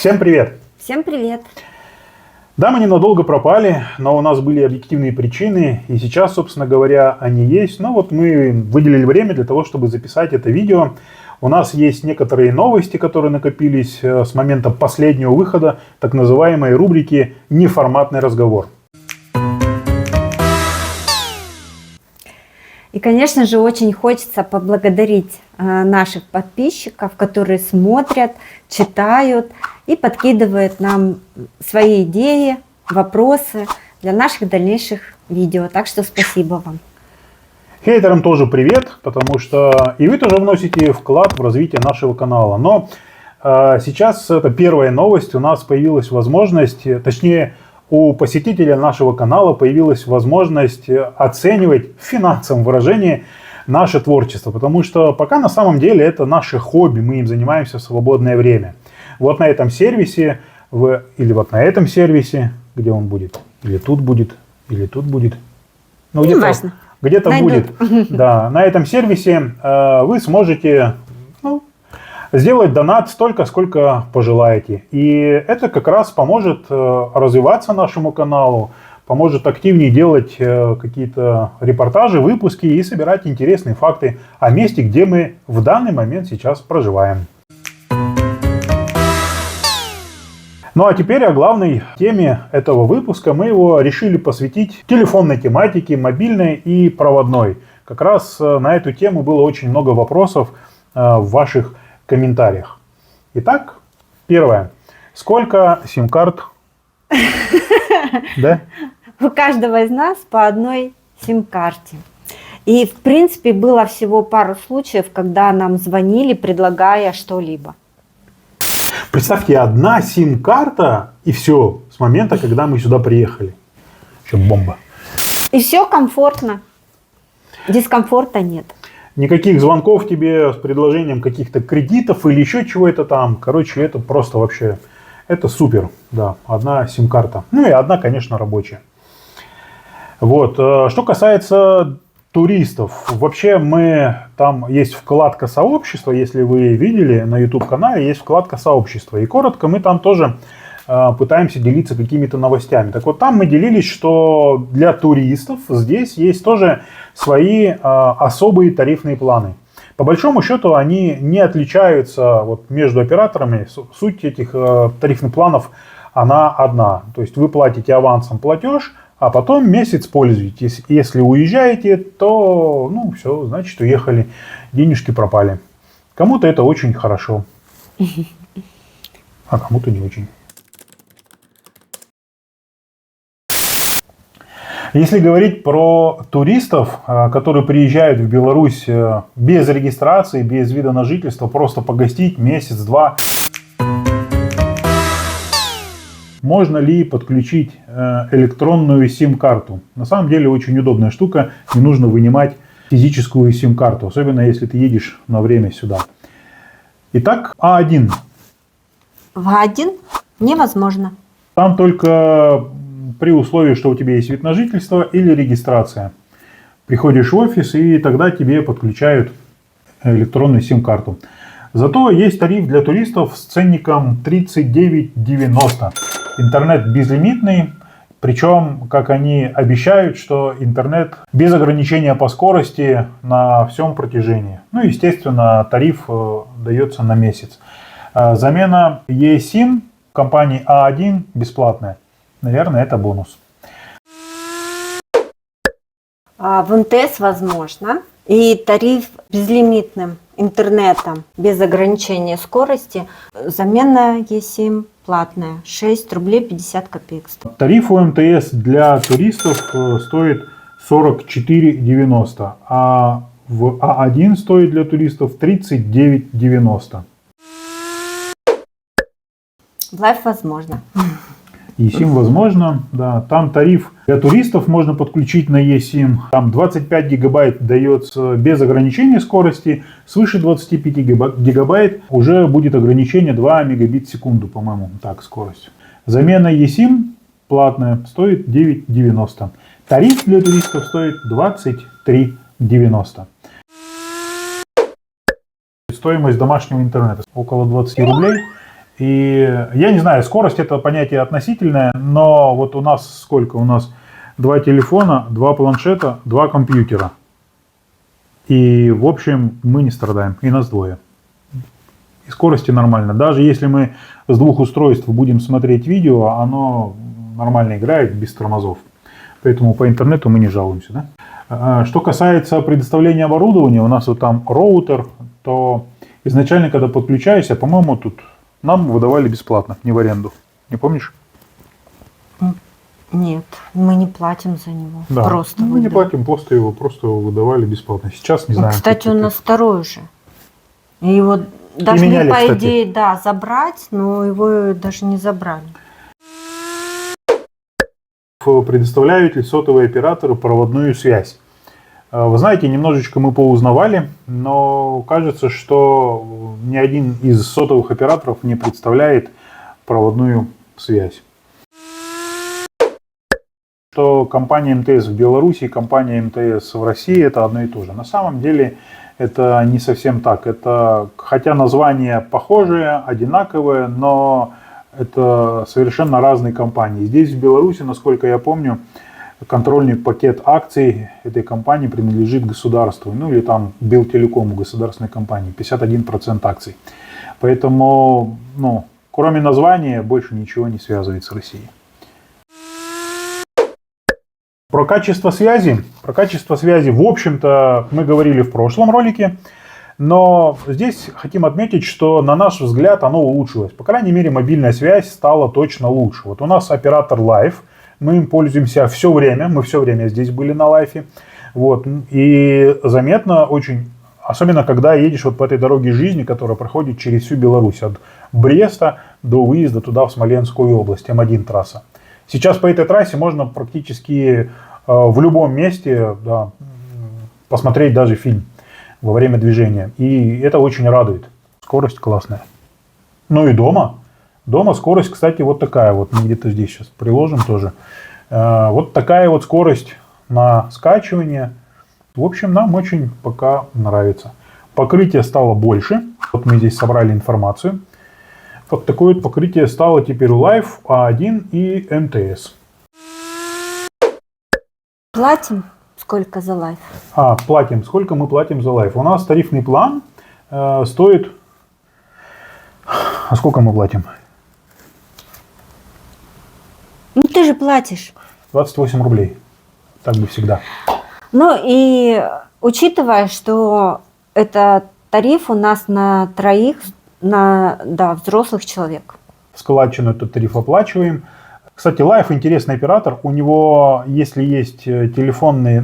Всем привет! Всем привет! Да, мы ненадолго пропали, но у нас были объективные причины, и сейчас, собственно говоря, они есть. Но вот мы выделили время для того, чтобы записать это видео. У нас есть некоторые новости, которые накопились с момента последнего выхода так называемой рубрики «Неформатный разговор». И, конечно же, очень хочется поблагодарить наших подписчиков, которые смотрят, читают и подкидывают нам свои идеи, вопросы для наших дальнейших видео. Так что спасибо вам. Хейтерам тоже привет, потому что и вы тоже вносите вклад в развитие нашего канала. Но сейчас это первая новость, у нас появилась возможность, точнее, у посетителя нашего канала появилась возможность оценивать в финансовом выражении наше творчество. Потому что пока на самом деле это наше хобби, мы им занимаемся в свободное время. Вот на этом сервисе, или вот на этом сервисе, где он будет, или тут будет, или тут будет. Ну, где-то будет. Да, на этом сервисе вы сможете сделать донат столько, сколько пожелаете. И это как раз поможет развиваться нашему каналу, поможет активнее делать какие-то репортажи, выпуски и собирать интересные факты о месте, где мы в данный момент сейчас проживаем. Ну а теперь о главной теме этого выпуска. Мы его решили посвятить телефонной тематике, мобильной и проводной. Как раз на эту тему было очень много вопросов в ваших комментариях. Итак, первое. Сколько сим-карт? Да? У каждого из нас по одной сим-карте. И, в принципе, было всего пару случаев, когда нам звонили, предлагая что-либо. Представьте, одна сим-карта и все, с момента, когда мы сюда приехали. Еще бомба. И все комфортно. Дискомфорта нет. Никаких звонков тебе с предложением каких-то кредитов или еще чего-то там. Короче, это просто вообще, это супер. Да, одна сим-карта. Ну и одна, конечно, рабочая. Вот. Что касается туристов. Вообще там есть вкладка сообщества. Если вы видели на YouTube-канале, есть вкладка сообщества. И коротко мы там тоже пытаемся делиться какими-то новостями. Так вот, там мы делились, что для туристов здесь есть тоже свои особые тарифные планы. По большому счету они не отличаются вот между операторами. Суть этих тарифных планов, она одна. То есть вы платите авансом платеж, а потом месяц пользуетесь. Если уезжаете, то все, значит, уехали, денежки пропали. Кому-то это очень хорошо, а кому-то не очень. Если говорить про туристов, которые приезжают в Беларусь без регистрации, без вида на жительство, просто погостить месяц-два, можно ли подключить электронную сим-карту? На самом деле очень удобная штука, не нужно вынимать физическую сим-карту, особенно если ты едешь на время сюда. Итак, А1. В А1 невозможно. Там только при условии, что у тебя есть вид на жительство или регистрация. Приходишь в офис, и тогда тебе подключают электронную сим-карту. Зато есть тариф для туристов с ценником 39,90. Интернет безлимитный, причем, как они обещают, что интернет без ограничения по скорости на всем протяжении. Ну, естественно, тариф дается на месяц. Замена eSIM компании А1 бесплатная. Наверное, это бонус. В МТС возможно. И тариф безлимитным интернетом без ограничения скорости. Замена eSIM платная. 6 рублей 50 копеек. Тариф у МТС для туристов стоит 44,90. А в А1 стоит для туристов 39,90. Лайф возможно. eSIM возможно, да. Там тариф для туристов можно подключить на eSIM. Там 25 гигабайт дается без ограничения скорости. Свыше 25 гигабайт уже будет ограничение 2 мегабит в секунду, по-моему, так, скорость. Замена eSIM платная стоит 9,90. Тариф для туристов стоит 23,90. Стоимость домашнего интернета около 20 рублей. И я не знаю, скорость это понятие относительное, но вот у нас сколько? У нас 2 телефона, 2 планшета, 2 компьютера. И в общем мы не страдаем, и нас двое. И скорости нормально. Даже если мы с 2 устройств будем смотреть видео, оно нормально играет без тормозов. Поэтому по интернету мы не жалуемся. Да? Что касается предоставления оборудования, у нас вот там роутер, то изначально, когда подключаешься, по-моему, тут нам выдавали бесплатно, не в аренду. Не помнишь? Нет, мы не платим за него. Да. Просто мы не платим, просто его выдавали бесплатно. Сейчас не знаю. Кстати, он у нас второй уже. И его должны, меняли, по кстати. идее, да, забрать, но его даже не забрали. Предоставляют ли сотовые операторы проводную связь? Вы знаете, немножечко мы поузнавали, но кажется, что ни один из сотовых операторов не представляет проводную связь. Что компания МТС в Беларуси и компания МТС в России это одно и то же. На самом деле это не совсем так. Это, хотя названия похожие, одинаковые, но это совершенно разные компании. Здесь в Беларуси, насколько я помню, контрольный пакет акций этой компании принадлежит государству, ну или там Белтелекому, государственной компании, 51% акций. Поэтому, кроме названия, больше ничего не связывает с Россией. Про качество связи, в общем-то, мы говорили в прошлом ролике, но здесь хотим отметить, что на наш взгляд оно улучшилось. По крайней мере, мобильная связь стала точно лучше. Вот у нас оператор Life, мы им пользуемся все время, мы все время здесь были на Life. Вот, и заметно очень, особенно когда едешь вот по этой дороге жизни, которая проходит через всю Беларусь, от Бреста до выезда туда в Смоленскую область, М1 трасса. Сейчас по этой трассе можно практически в любом месте посмотреть даже фильм во время движения. И это очень радует. Скорость классная. Ну и дома. Дома скорость, кстати, вот такая вот. Мы где-то здесь сейчас приложим тоже. Вот такая вот скорость на скачивание. В общем, нам очень пока нравится. Покрытие стало больше. Вот мы здесь собрали информацию. Вот такое вот покрытие стало теперь у Life, А1 и МТС. Платим? Сколько за Life? Платим. Сколько мы платим за Life? У нас тарифный план стоит... А сколько мы платим? Ну, ты же платишь. 28 рублей. Так бы всегда. Ну и учитывая, что это тариф у нас на троих, на взрослых человек. Складчину этот тариф оплачиваем. Кстати, Life интересный оператор. У него, если есть телефонные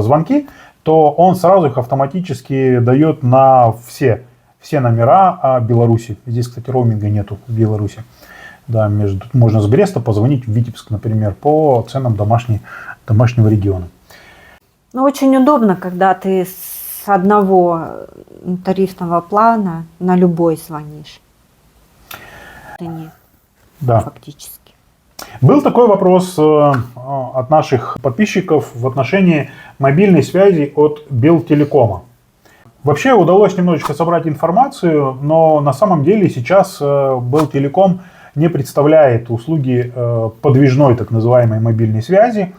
звонки, то он сразу их автоматически дает на все номера Беларуси. Здесь, кстати, роуминга нету в Беларуси. Да, можно с Бреста позвонить в Витебск, например, по ценам домашнего региона. Ну, очень удобно, когда ты с одного тарифного плана на любой звонишь. Да. Фактически. Был такой вопрос от наших подписчиков в отношении мобильной связи от Белтелекома. Вообще удалось немножечко собрать информацию, но на самом деле сейчас Белтелеком не представляет услуги подвижной так называемой мобильной связи.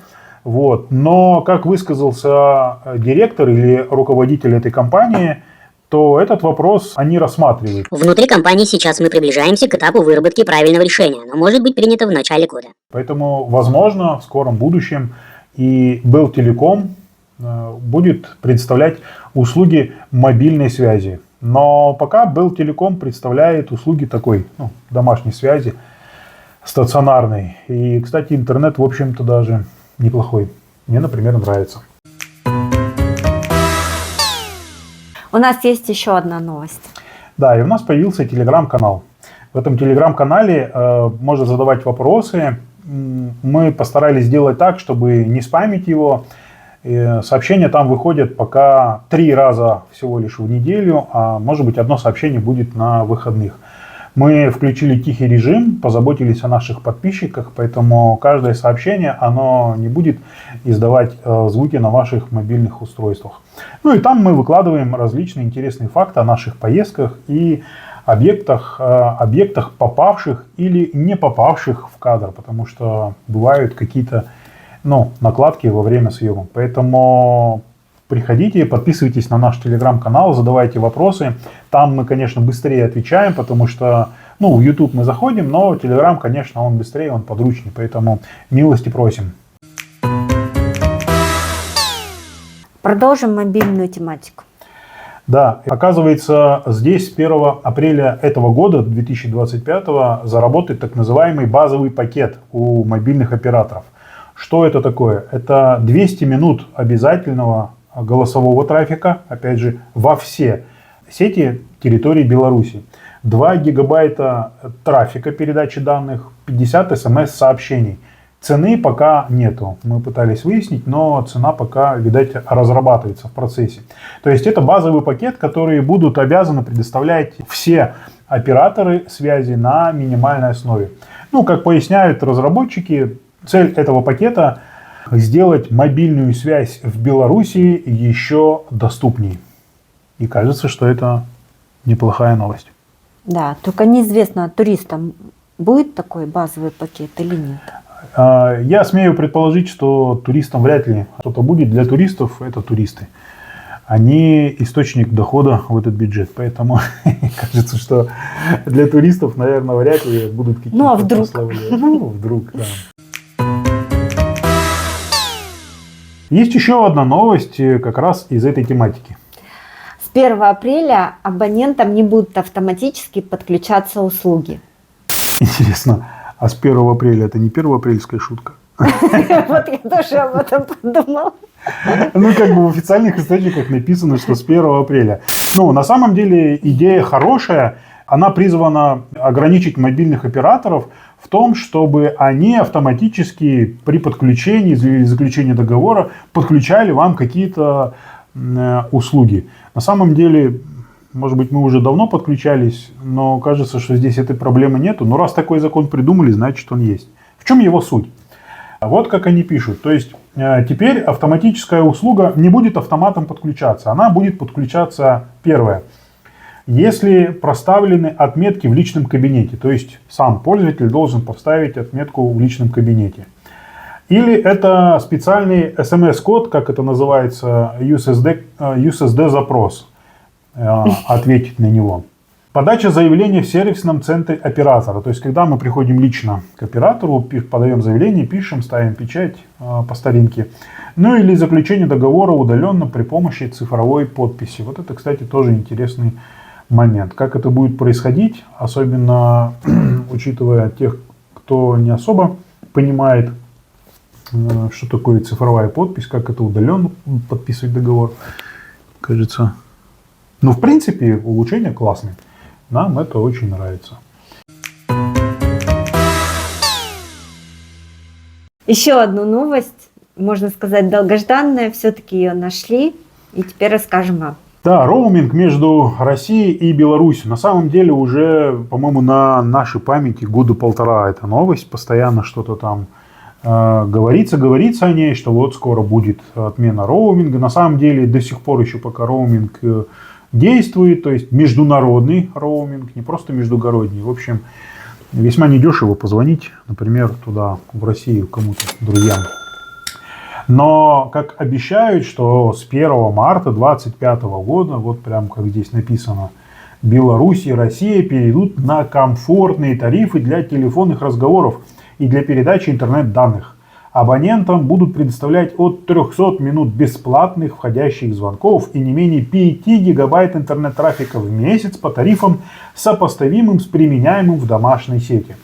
Вот. Но, как высказался директор или руководитель этой компании, то этот вопрос они рассматривают. Внутри компании сейчас мы приближаемся к этапу выработки правильного решения, но может быть принято в начале года. Поэтому, возможно, в скором будущем и Белтелеком будет представлять услуги мобильной связи. Но пока Белтелеком представляет услуги такой домашней связи, стационарной. И, кстати, интернет, в общем-то, даже неплохой. Мне, например, нравится. У нас есть еще одна новость. Да, и у нас появился телеграм-канал. В этом телеграм-канале можно задавать вопросы. Мы постарались сделать так, чтобы не спамить его. Сообщения там выходят пока 3 раза всего лишь в неделю, а может быть одно сообщение будет на выходных. Мы включили тихий режим, позаботились о наших подписчиках, поэтому каждое сообщение оно не будет издавать звуки на ваших мобильных устройствах. Ну и там мы выкладываем различные интересные факты о наших поездках и объектах, попавших или не попавших в кадр, потому что бывают какие-то накладки во время съемок. Поэтому приходите, подписывайтесь на наш телеграм-канал, задавайте вопросы. Там мы, конечно, быстрее отвечаем, потому что в YouTube мы заходим, но телеграм, конечно, он быстрее, он подручнее. Поэтому милости просим. Продолжим мобильную тематику. Да, оказывается, здесь с 1 апреля этого года, 2025, заработает так называемый базовый пакет у мобильных операторов. Что это такое? Это 200 минут обязательного голосового трафика, опять же, во все сети территории Беларуси. 2 гигабайта трафика передачи данных, 50 смс-сообщений. Цены пока нету. Мы пытались выяснить, но цена пока, видать, разрабатывается в процессе. То есть это базовый пакет, который будут обязаны предоставлять все операторы связи на минимальной основе. Как поясняют разработчики, цель этого пакета – сделать мобильную связь в Беларуси еще доступней. И кажется, что это неплохая новость. Да, только неизвестно, туристам будет такой базовый пакет или нет. Я смею предположить, что туристам вряд ли что-то будет. Для туристов это туристы. Они источник дохода в этот бюджет. Поэтому кажется, что для туристов, наверное, вряд ли будут какие-то вдруг. Вдруг, да. Есть еще одна новость как раз из этой тематики. С 1 апреля абонентам не будут автоматически подключаться услуги. Интересно, а с 1 апреля это не первоапрельская шутка? Вот я тоже об этом подумала. В официальных источниках написано, что с 1 апреля. На самом деле идея хорошая. Она призвана ограничить мобильных операторов в том, чтобы они автоматически при подключении или заключении договора подключали вам какие-то услуги. На самом деле, может быть, мы уже давно подключались, но кажется, что здесь этой проблемы нету. Но раз такой закон придумали, значит он есть. В чем его суть? Вот как они пишут. То есть теперь автоматическая услуга не будет автоматом подключаться. Она будет подключаться, первое, если проставлены отметки в личном кабинете. То есть сам пользователь должен поставить отметку в личном кабинете. Или это специальный SMS-код, как это называется, USSD-запрос. Ответить на него. Подача заявления в сервисном центре оператора. То есть, когда мы приходим лично к оператору, подаем заявление, пишем, ставим печать по старинке. Или заключение договора удаленно при помощи цифровой подписи. Вот это, кстати, тоже интересный момент. Как это будет происходить, особенно учитывая тех, кто не особо понимает, что такое цифровая подпись, как это удаленно подписывать договор. Кажется, в принципе, улучшение классное. Нам это очень нравится. Еще одну новость, можно сказать, долгожданная. Все-таки ее нашли. И теперь расскажем вам. Да, роуминг между Россией и Беларусью. На самом деле уже, по-моему, на нашей памяти года полтора эта новость. Постоянно что-то там говорится о ней, что вот скоро будет отмена роуминга. На самом деле до сих пор еще пока роуминг действует, то есть международный роуминг, не просто междугородний. В общем, весьма недешево позвонить, например, туда, в Россию, кому-то, друзьям. Но, как обещают, что с 1 марта 2025 года, вот прям как здесь написано, Беларусь и Россия перейдут на комфортные тарифы для телефонных разговоров и для передачи интернет-данных. Абонентам будут предоставлять от 300 минут бесплатных входящих звонков и не менее 5 гигабайт интернет-трафика в месяц по тарифам, сопоставимым с применяемым в домашней сети.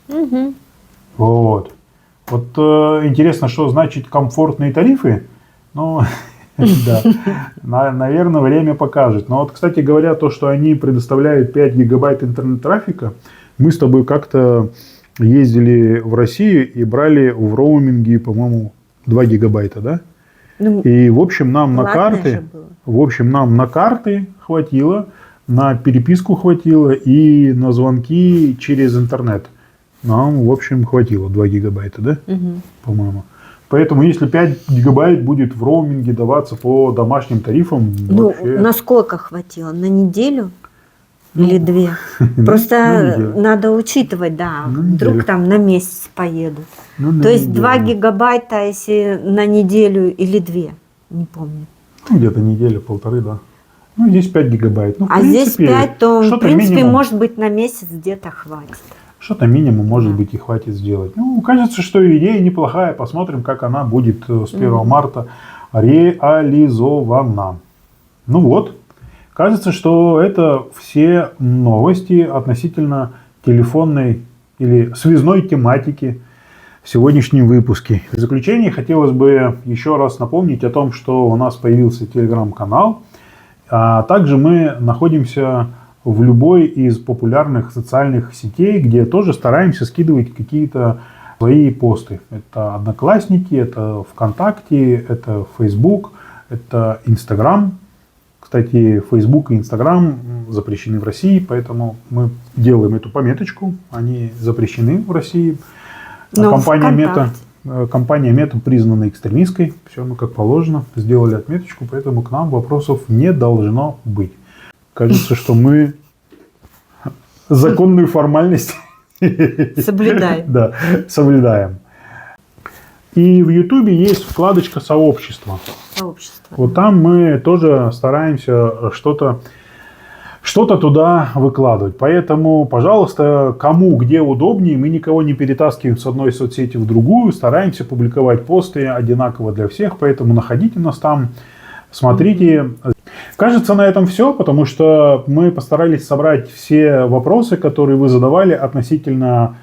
Угу. Вот интересно, что значит комфортные тарифы? Да, наверное, время покажет. Но кстати говоря, то, что они предоставляют 5 гигабайт интернет-трафика, мы с тобой как-то ездили в Россию и брали в роуминге, по-моему, 2 гигабайта, да? И, в общем, нам на карты хватило, на переписку хватило и на звонки через интернет. Нам, в общем, хватило 2 гигабайта, да? По-моему. Поэтому, если 5 гигабайт будет в роуминге даваться по домашним тарифам... На сколько хватило? На неделю? или 2. Просто неделю. надо учитывать, да, Ну, вдруг неделю. там на месяц поеду. Ну, То есть 2 неделю. гигабайта, если на неделю или 2, не помню. Ну, где-то неделя, полторы, да. Ну, здесь 5 гигабайт. Ну, в А здесь принципе, 5, то в что-то принципе минимум. может быть на месяц где-то хватит. Что-то минимум, может Да. быть, и хватит сделать. Ну, кажется, что идея неплохая. Посмотрим, как она будет с 1 марта реализована. Ну вот, кажется, что это все новости относительно телефонной или связной тематики в сегодняшнем выпуске. В заключение хотелось бы еще раз напомнить о том, что у нас появился телеграм-канал, а также мы находимся в любой из популярных социальных сетей, где тоже стараемся скидывать какие-то свои посты. Это Одноклассники, это ВКонтакте, это Facebook, это Инстаграм. Кстати, Facebook и Инстаграм запрещены в России, поэтому мы делаем эту пометочку. Они запрещены в России. Но Компания Мета признана экстремистской. Все мы как положено сделали отметочку, поэтому к нам вопросов не должно быть. Кажется, что мы законную формальность Соблюдаем. да, соблюдаем. И в Ютубе есть вкладочка «Сообщество». Сообщество. Вот там мы тоже стараемся что-то туда выкладывать. Поэтому, пожалуйста, кому где удобнее, мы никого не перетаскиваем с одной соцсети в другую, стараемся публиковать посты одинаково для всех, поэтому находите нас там, смотрите. Кажется, на этом все, потому что мы постарались собрать все вопросы, которые вы задавали относительно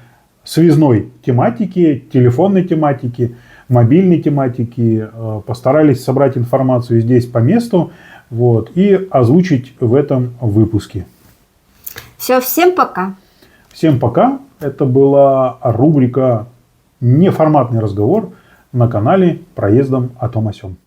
связной тематики, телефонной тематики, мобильной тематики. Постарались собрать информацию здесь по месту, вот, и озвучить в этом выпуске. Все, всем пока. Всем пока. Это была рубрика «Неформатный разговор» на канале «Проездом о том о сём».